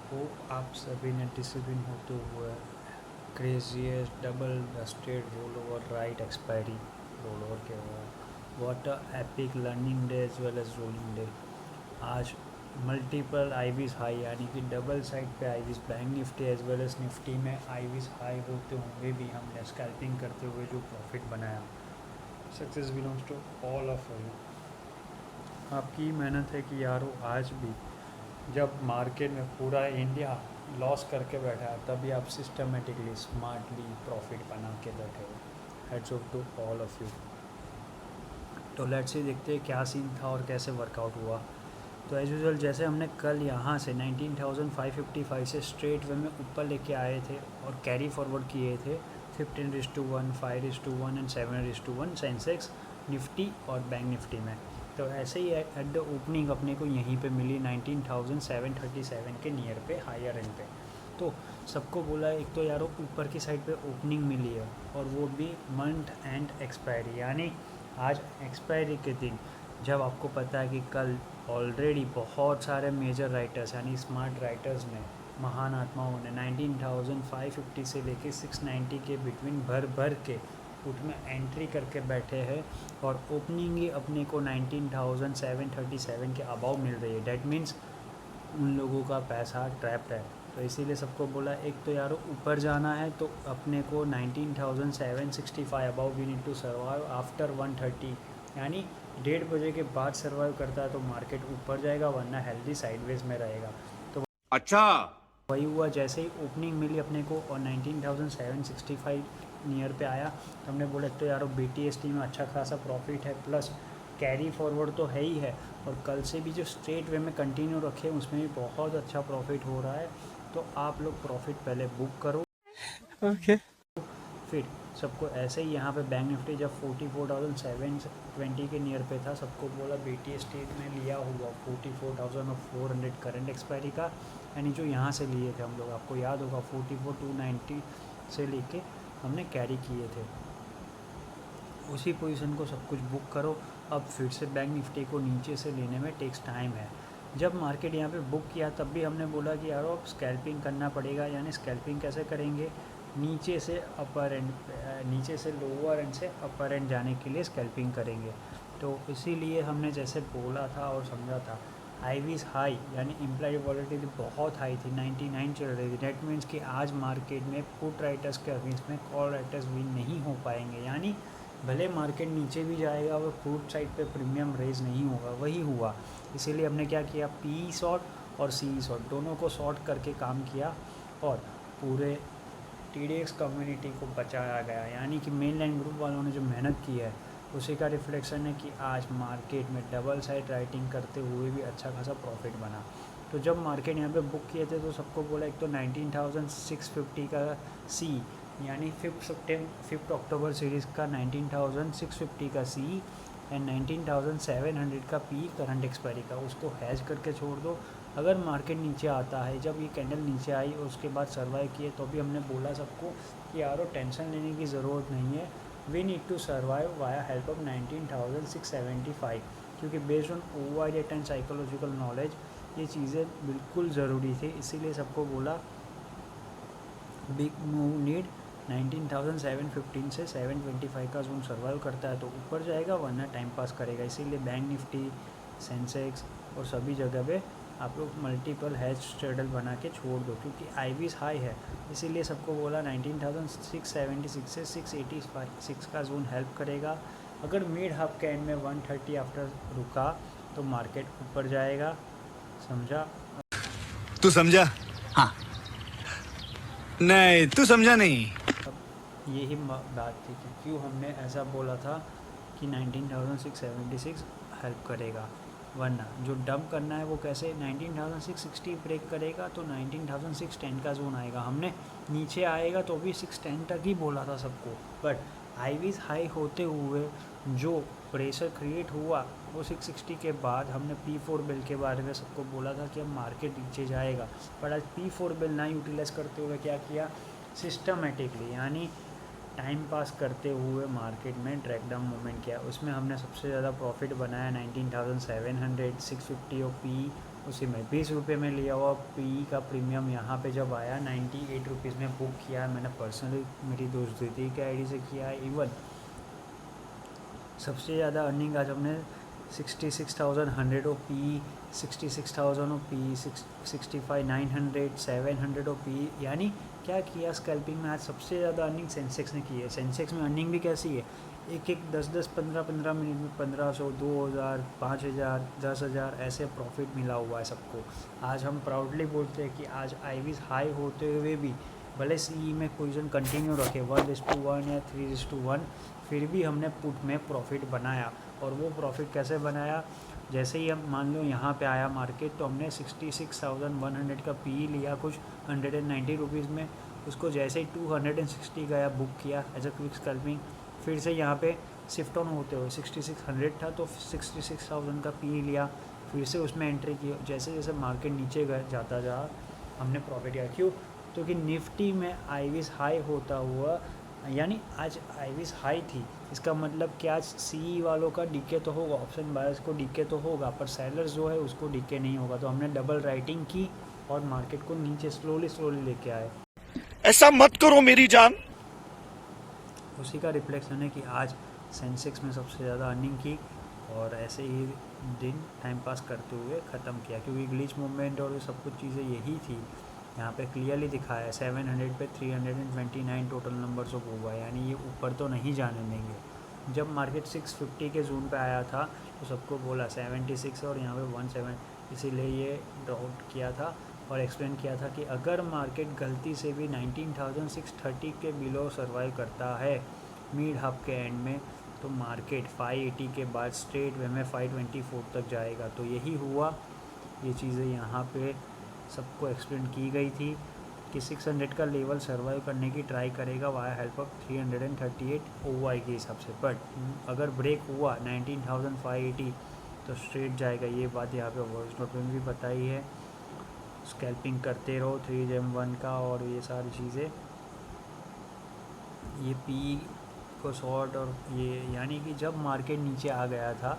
Hope आप सभी ने डिसिप्लिन होते हुए craziest double dusted roll over right expiry roll over के हुआ what a epic learning day as well as rolling day. आज मल्टीपल आईवीज हाई यानी कि डबल साइड पे IVs bank Nifty as well as Nifty में IVs high होते हुए भी हमने स्कैल्पिंग करते हुए जो प्रॉफिट बनाया, success belongs to all of you. आपकी मेहनत है कि यारो आज भी जब मार्केट में पूरा इंडिया लॉस करके बैठा है तभी आप सिस्टमेटिकली स्मार्टली प्रॉफिट बना के बैठे हो। Heads off to all of you. तो लेट्स से देखते हैं क्या सीन था और कैसे वर्कआउट हुआ। तो एज यूजल जैसे हमने कल यहाँ से 19,555 से स्ट्रेट वे में ऊपर लेके आए थे और कैरी फॉरवर्ड किए थे 15:1, 5:1 एंड 7:1 सेंसेक्स निफ्टी और बैंक निफ्टी में। तो ऐसे ही एट द ओपनिंग अपने को यहीं पे मिली 19,737 के नियर पे हायर एंड पे। तो सबको बोला एक तो यारो ऊपर की साइड पे ओपनिंग मिली है और वो भी मंथ एंड एक्सपायरी यानी आज एक्सपायरी के दिन, जब आपको पता है कि कल ऑलरेडी बहुत सारे मेजर राइटर्स यानी स्मार्ट राइटर्स ने, महान आत्माओं ने 19,550 से लेके 690 के बिटवीन भर भर के पुट में एंट्री करके बैठे हैं और ओपनिंग ही अपने को 19,737 के अबाव मिल रही है। डैट मीन्स उन लोगों का पैसा ट्रैप्ड है। तो इसीलिए सबको बोला एक तो यारो ऊपर जाना है तो अपने को 19,765 above we need to survive after 1:30 यानी 1:30 बजे के बाद सर्वाइव करता है तो मार्केट ऊपर जाएगा, वरना हेल्दी साइडवेज में रहेगा। तो अच्छा, वही हुआ, जैसे ही ओपनिंग मिली अपने को और 19,765 नियर पे आया तो हमने बोला तो यारो BTST में अच्छा खासा प्रॉफिट है, प्लस कैरी फॉरवर्ड तो है ही है और कल से भी जो स्ट्रेट वे में कंटिन्यू रखे उसमें भी बहुत अच्छा प्रॉफिट हो रहा है। तो आप लोग प्रॉफिट पहले बुक करो। ओके। फिर सबको ऐसे ही यहाँ पे बैंक निफ्टी जब 44,720 के नियर पे था, सबको बोला BTST में लिया हुआ 44,400 करंट एक्सपायरी का, यानी जो यहाँ से लिए थे हम लोग, आपको याद होगा 44,290 से लेके हमने कैरी किए थे, उसी पोजीशन को सब कुछ बुक करो। अब फिर से बैंक निफ्टी को नीचे से लेने में टेक्स टाइम है। जब मार्केट यहाँ पे बुक किया तब भी हमने बोला कि यार अब स्कैल्पिंग करना पड़ेगा, यानी स्कैल्पिंग कैसे करेंगे, नीचे से अपर एंड, नीचे से लोअर एंड से अपर एंड जाने के लिए स्कैल्पिंग करेंगे। तो इसीलिए हमने जैसे बोला था और समझा था, आईवीज हाई यानी इम्प्लाइड वॉलेटिलिटी बहुत हाई थी, 99 चल रही थी। डेट मीन्स कि आज मार्केट में पुट राइटर्स के अगेंस्ट में कॉल राइटर्स विन नहीं हो पाएंगे, यानी भले मार्केट नीचे भी जाएगा वो पुट साइड पे प्रीमियम रेज नहीं होगा। वही हुआ, इसीलिए हमने क्या किया, PE शॉर्ट और CE शॉर्ट दोनों को शॉर्ट करके काम किया और पूरे TDX कम्युनिटी को बचाया गया, यानी कि मेन लाइन ग्रुप वालों ने जो मेहनत की है उसी का रिफ्लेक्शन है कि आज मार्केट में डबल साइड राइटिंग करते हुए भी अच्छा खासा प्रॉफिट बना। तो जब मार्केट यहाँ पे बुक किए थे तो सबको बोला एक तो 19,650 का C यानी 5 अक्टूबर सीरीज़ का 19,650 का C एंड 19,700 का P करंट एक्सपायरी का, उसको हैज करके छोड़ दो। अगर मार्केट नीचे आता है, जब ये कैंडल नीचे आई और उसके बाद सर्वाइव किए तो भी हमने बोला सबको कि यारो टेंशन लेने की ज़रूरत नहीं है, we need to survive via help of 19,675, क्योंकि based on our data and psychological knowledge ये चीज़ें बिल्कुल ज़रूरी थी। इसीलिए सबको बोला बिग मूव नीड 19,715 से 725 का जोन सर्वाइव करता है तो ऊपर जाएगा, वरना टाइम पास करेगा। इसीलिए बैंक निफ्टी, सेंसेक्स और सभी जगह पे आप लोग मल्टीपल हैज स्ट्रेडल बना के छोड़ दो, क्योंकि आईवीज हाई है। इसीलिए सबको बोला 19,676 से 686 का जोन हेल्प करेगा। अगर मिड हाफ के एंड में 130 आफ्टर रुका तो मार्केट ऊपर जाएगा, समझा? तू समझा? हाँ। नहीं, तू समझा नहीं। अब यही बात थी कि क्यों हमने ऐसा बोला था कि 19,676 हेल्प करेगा, वरना जो डंप करना है वो कैसे 19,660 ब्रेक करेगा तो 19,610 का जोन आएगा। हमने नीचे आएगा तो भी 610 तक ही बोला था सबको, बट आईवीज हाई होते हुए जो प्रेशर क्रिएट हुआ वो 660 के बाद हमने P4 बिल के बारे में सबको बोला था कि अब मार्केट नीचे जाएगा। बट आज P4 बिल ना यूटिलाइज़ करते हुए क्या किया, सिस्टमेटिकली यानी टाइम पास करते हुए मार्केट में ड्रैग डाउन मूवमेंट किया। उसमें हमने सबसे ज़्यादा प्रॉफिट बनाया 19,700, 650 और P, उसी में 20 रुपये में लिया हुआ पी का प्रीमियम यहाँ पे जब आया 98 रुपीज़ में बुक किया है मैंने पर्सनली, मेरी दोस्त दीदी के आईडी से किया है। इवन सबसे ज़्यादा अर्निंग आज हमने 66,100 O P, 66,000 O P, 65,900, 700 O P, यानी क्या किया स्कैल्पिंग में आज सबसे ज़्यादा अर्निंग सेंसेक्स ने की है। सेंसेक्स में अर्निंग भी कैसी है, एक 10-10, 15-15 मिनट में 1500, 2000, 5000, 10,000 ऐसे प्रॉफिट मिला हुआ है सबको। आज हम प्राउडली बोलते हैं कि आज आईवीज हाई होते हुए भी भले सी में पोजीशन कंटिन्यू रखे 1:1 या 3:1, फिर भी हमने पुट में प्रॉफिट बनाया। और वो प्रॉफिट कैसे बनाया, जैसे ही हम मान लो यहाँ पे आया मार्केट तो हमने 66,100 का पी लिया कुछ 190 रुपीज़ में, उसको जैसे ही 260 गया बुक किया एज अ क्विक स्कैल्पिंग। फिर से यहाँ पे शिफ्ट ऑन होते हुए 6600 था तो 66,000 का पी लिया, फिर से उसमें एंट्री की। जैसे जैसे मार्केट नीचे गए जाता जा हमने प्रॉफिट किया। क्यों, क्योंकि निफ्टी में आईवीज हाई होता हुआ, यानी आज आईवीज हाई थी, इसका मतलब कि आज सी वालों का डीके तो होगा, ऑप्शन बायर्स को डीके तो होगा, पर सेलर्स जो है उसको डीके नहीं होगा। तो हमने डबल राइटिंग की और मार्केट को नीचे स्लोली लेके आए। ऐसा मत करो मेरी जान। उसी का रिफ्लेक्शन है कि आज सेंसेक्स में सबसे ज़्यादा अर्निंग की और ऐसे ही दिन टाइम पास करते हुए ख़त्म किया, क्योंकि ग्लिच मूवमेंट और ये सब कुछ चीज़ें यही थी। यहाँ पे क्लियरली दिखाया है 700 पे 329 टोटल नंबर्स ऑफ हुआ, यानी ये ऊपर तो नहीं जाने देंगे। जब मार्केट 650 के जोन पे आया था तो सबको बोला 76 और यहाँ पे 17, इसीलिए ये ड्रॉप किया था और एक्सप्लेन किया था कि अगर मार्केट गलती से भी 19,630 के बिलो सर्वाइव करता है मिड हाफ के एंड में, तो मार्केट 580 के बाद स्ट्रेट वे में 524 तक जाएगा। तो यही हुआ। ये चीज़ें यहाँ पे सबको एक्सप्लेन की गई थी कि 600 का लेवल सर्वाइव करने की ट्राई करेगा वाया हेल्प ऑफ 338 ओवाई के हिसाब से, बट अगर ब्रेक हुआ 19,580 तो स्ट्रेट जाएगा। ये बात यहाँ पे वॉइस नोट में भी बताई है। स्कैल्पिंग करते रहो 3M1 का और ये सारी चीज़ें, ये पी को शॉर्ट और ये, यानी कि जब मार्केट नीचे आ गया था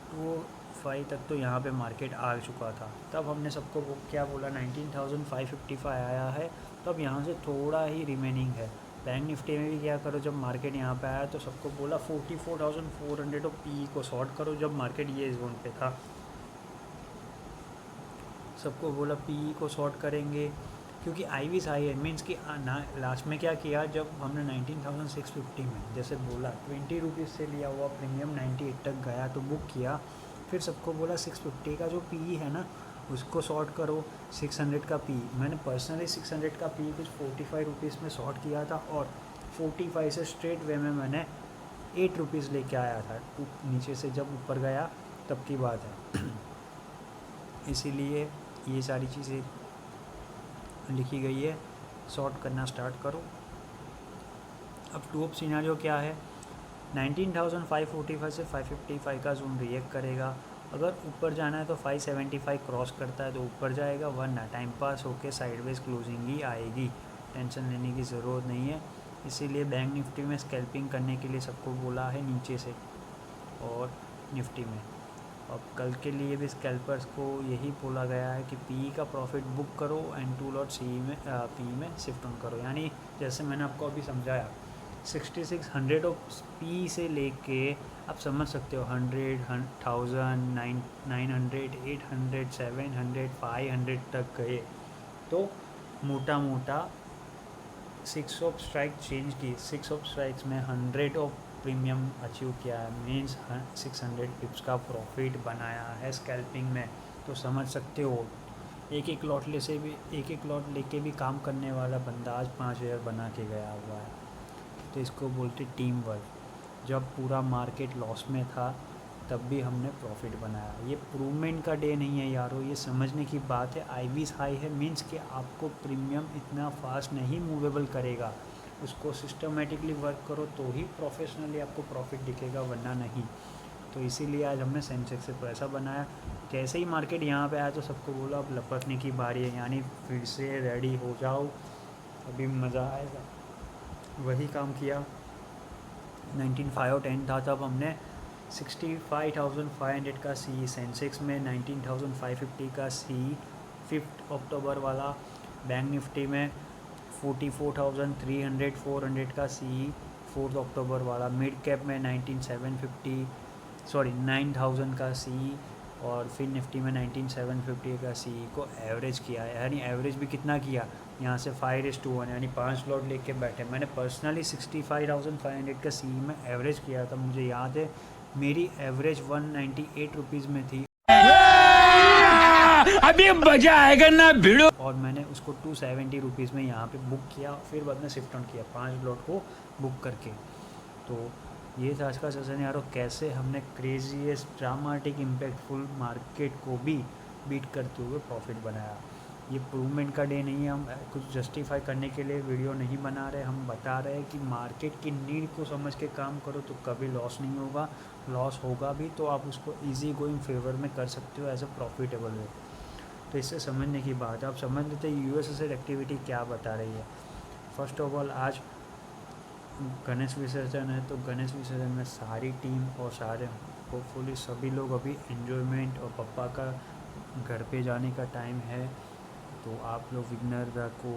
तो 5 तक तो यहाँ पे मार्केट आ चुका था, तब हमने सबको क्या बोला 19,555 आया है, तब यहाँ से थोड़ा ही रिमेनिंग है। बैंक निफ्टी में भी क्या करो, जब मार्केट यहाँ पे आया तो सबको बोला 44,400 और पी को शॉर्ट करो, जब मार्केट ये जोन पे था सबको बोला पी को शॉर्ट करेंगे क्योंकि आईवीज हाई है। मीन्स कि लास्ट में क्या किया, जब हमने 19,650 में जैसे बोला 20 रुपीज़ से लिया हुआ प्रीमियम 98 तक गया तो बुक किया, फिर सबको बोला 650 का जो पी है ना उसको शॉर्ट करो 600 का पी। मैंने पर्सनली 600 का पी कुछ 45 रुपीज़ में शॉर्ट किया था और 45 से स्ट्रेट वे में मैंने 8 रुपीज़ लेके आया था। नीचे से जब ऊपर गया तब की बात है। इसीलिए ये सारी चीज़ें लिखी गई है, शॉर्ट करना स्टार्ट करो। अब टॉप सिनेरियो क्या है, 19,545 से 555 का जोन रिएक्ट करेगा। अगर ऊपर जाना है तो 575 क्रॉस करता है तो ऊपर जाएगा, वरना टाइम पास होके साइडवेज क्लोजिंग ही आएगी, टेंशन लेने की ज़रूरत नहीं है। इसीलिए बैंक निफ्टी में स्कैल्पिंग करने के लिए सबको बोला है नीचे से, और निफ्टी में अब कल के लिए भी स्कैल्पर्स को यही बोला गया है कि पी का प्रॉफिट बुक करो एंड टू लॉट सी में पी में शिफ्ट ऑन करो। यानी जैसे मैंने आपको अभी समझाया 6600 ऑफ पी से लेके आप समझ सकते हो 100, 1000, 900, 800, 700, 500 तक गए तो मोटा मोटा 6 ऑफ स्ट्राइक चेंज की, 6 ऑफ स्ट्राइक्स में 100 ऑफ प्रीमियम अचीव किया है, मीन्स 600 पिप्स का प्रॉफिट बनाया है स्कैल्पिंग में। तो समझ सकते हो एक लॉट लेके भी काम करने वाला बंदा आज 5,000 बना के गया हुआ है। तो इसको बोलते टीम वर्क। जब पूरा मार्केट लॉस में था तब भी हमने प्रॉफिट बनाया। ये प्रूवमेंट का डे नहीं है यारो, ये समझने की बात है। आईवीज हाई है मीन्स कि आपको प्रीमियम इतना फास्ट नहीं मूवेबल करेगा, उसको सिस्टमेटिकली वर्क करो तो ही प्रोफेशनली आपको प्रॉफिट दिखेगा, वरना नहीं। तो इसीलिए आज हमने सेंसेक्स से पैसा बनाया। जैसे ही मार्केट यहाँ पे आया तो सबको बोला अब लपकने की बारी है, यानी फिर से रेडी हो जाओ, अभी मज़ा आएगा। वही काम किया। 19,510 था तब हमने 65,500 का सी, सेंसेक्स में 19,550 का सी 5 अक्टूबर वाला, बैंक निफ्टी में 44,300 400 का सी 4 अक्टूबर वाला, मिड कैप में 9,000 का सी, और फिर निफ्टी में 19,750 का सी को एवरेज किया है। यानी एवरेज भी कितना किया, यहाँ से 5:1 यानी 5 लॉट लेके बैठे। मैंने पर्सनली 65,500 का सी में एवरेज किया था। मुझे याद है मेरी एवरेज 198 रुपीज़ में थी, अभी मजा आएगा ना भिड़ो। और मैंने उसको 270 रुपीज़ में यहाँ पे बुक किया, फिर बाद में शिफ्ट ऑन किया 5 लॉट को बुक करके। तो ये था आज का सेशन यारो, कैसे हमने क्रेजीएस्ट ड्रामेटिक इम्पैक्टफुल मार्केट को भी बीट करते हुए प्रॉफिट बनाया। ये प्रूवमेंट का डे नहीं है, हम कुछ जस्टिफाई करने के लिए वीडियो नहीं बना रहे, हम बता रहे हैं कि मार्केट की नीड को समझ के काम करो तो कभी लॉस नहीं होगा, लॉस होगा भी तो आप उसको इजी गोइंग फेवर में कर सकते हो एज अ प्रॉफिटेबल वे। तो इससे समझने की बात है, आप समझ लेते यूएसएसएड एक्टिविटी क्या बता रही है। फर्स्ट ऑफ ऑल आज गणेश विसर्जन है, तो गणेश विसर्जन में सारी टीम और सारे होपफुली सभी लोग अभी एन्जॉयमेंट और पापा का घर पे जाने का टाइम है, तो आप लोग विघ्नहर्ता को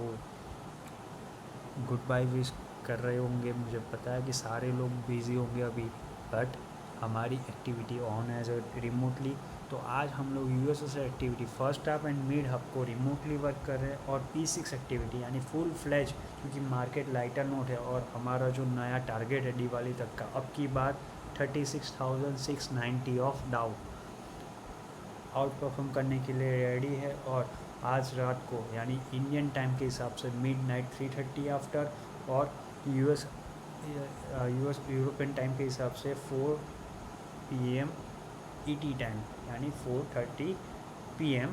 गुड बाय विश कर रहे होंगे। मुझे पता है कि सारे लोग बिजी होंगे अभी, बट हमारी एक्टिविटी ऑन है रिमोटली। तो आज हम लोग USAID activity first half and mid half को रिमोटली वर्क कर रहे हैं, और P6 एक्टिविटी यानी फुल फ्लैज, क्योंकि मार्केट लाइटर नोट है और हमारा जो नया टारगेट है दिवाली तक का, अब की बात 36,690 ऑफ डाउ आउट परफॉर्म करने के लिए रेडी है। और आज रात को यानी इंडियन टाइम के हिसाब से मिडनाइट 3:30 आफ्टर, और यूएस यूरोपियन टाइम के हिसाब से 4 PM ET टाइम यानी 4:30 PM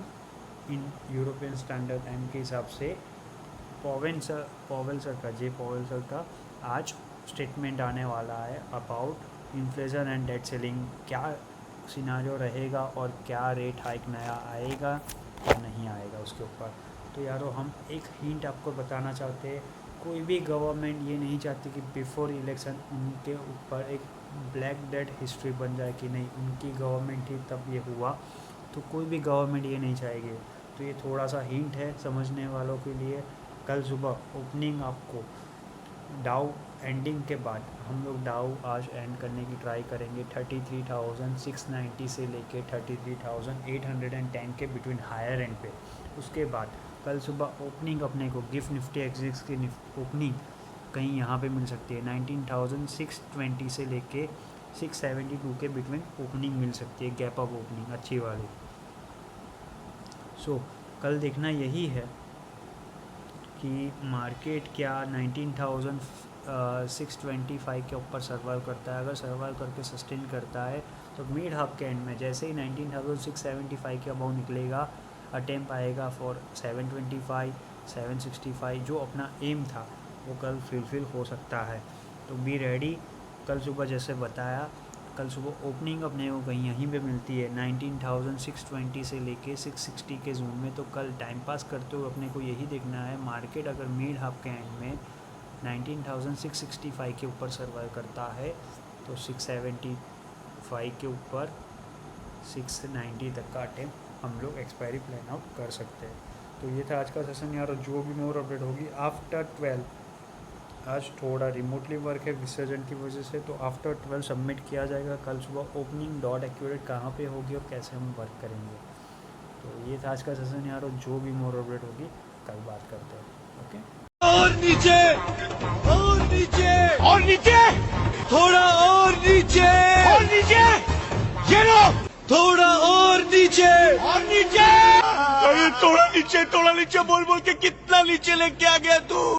in European standard time के हिसाब से पॉवेल सर का आज स्टेटमेंट आने वाला है about inflation and debt ceiling, क्या सिनारियो रहेगा और क्या रेट हाइक नया आएगा या नहीं आएगा उसके ऊपर। तो यारो हम एक हिंट आपको बताना चाहते हैं, कोई भी गवर्नमेंट ये नहीं चाहती कि बिफोर इलेक्शन उनके ऊपर एक ब्लैक डेट हिस्ट्री बन जाए कि नहीं उनकी गवर्नमेंट थी तब ये हुआ, तो कोई भी गवर्नमेंट ये नहीं चाहेगी। तो ये थोड़ा सा हिंट है समझने वालों के लिए। कल सुबह ओपनिंग आपको डाउ एंडिंग के बाद हम लोग डाउ आज एंड करने की ट्राई करेंगे 33,690 से लेके 33,810 के बिटवीन हायर एंड पे। उसके बाद कल सुबह ओपनिंग अपने को गिफ्ट निफ्टी एक्सिस की ओपनिंग कहीं यहाँ पे मिल सकती है 19,620 से लेके 672 के बिटवीन ओपनिंग मिल सकती है, गैप अप ओपनिंग अच्छी वाली। सो कल देखना यही है कि मार्केट क्या 19,625 के ऊपर सर्वाइव करता है। अगर सर्वाइव करके सस्टेन करता है तो मिड हाफ के एंड में जैसे ही 19,675 के अबाउ निकलेगा, अटेम्प्ट आएगा फॉर 725 765, जो अपना एम था वो कल फुलफिल हो सकता है। तो बी रेडी। कल सुबह जैसे बताया, कल सुबह ओपनिंग अपने को कहीं यहीं पे मिलती है 19,620 से लेके 660 के जोन में। तो कल टाइम पास करते हुए अपने को यही देखना है, मार्केट अगर मिड हाफ के एंड में 19,665 के ऊपर सर्वाइव करता है तो 675 के ऊपर 690 तक का अटेम्प्ट हम लोग एक्सपायरी प्लान आउट कर सकते हैं। तो ये था आज का सेशन यार। जो भी मोर अपडेट होगी आफ्टर 12, आज थोड़ा रिमोटली वर्क है विसर्जन की वजह से, तो आफ्टर 12 सबमिट किया जाएगा। कल सुबह ओपनिंग डॉट एक्यूरेट कहाँ पे होगी और कैसे हम वर्क करेंगे। तो ये था आज का सेशन यार। जो भी मोर अपडेट होगी कल बात करते हैं। ओके, और नीचे, और नीचे, और नीचे, थोड़ा और नीचे, और नीचे, ये लो, थोड़ा और नीचे, और नीचे, अरे थोड़ा नीचे बोल बोल के कितना नीचे लेके आ गया तू।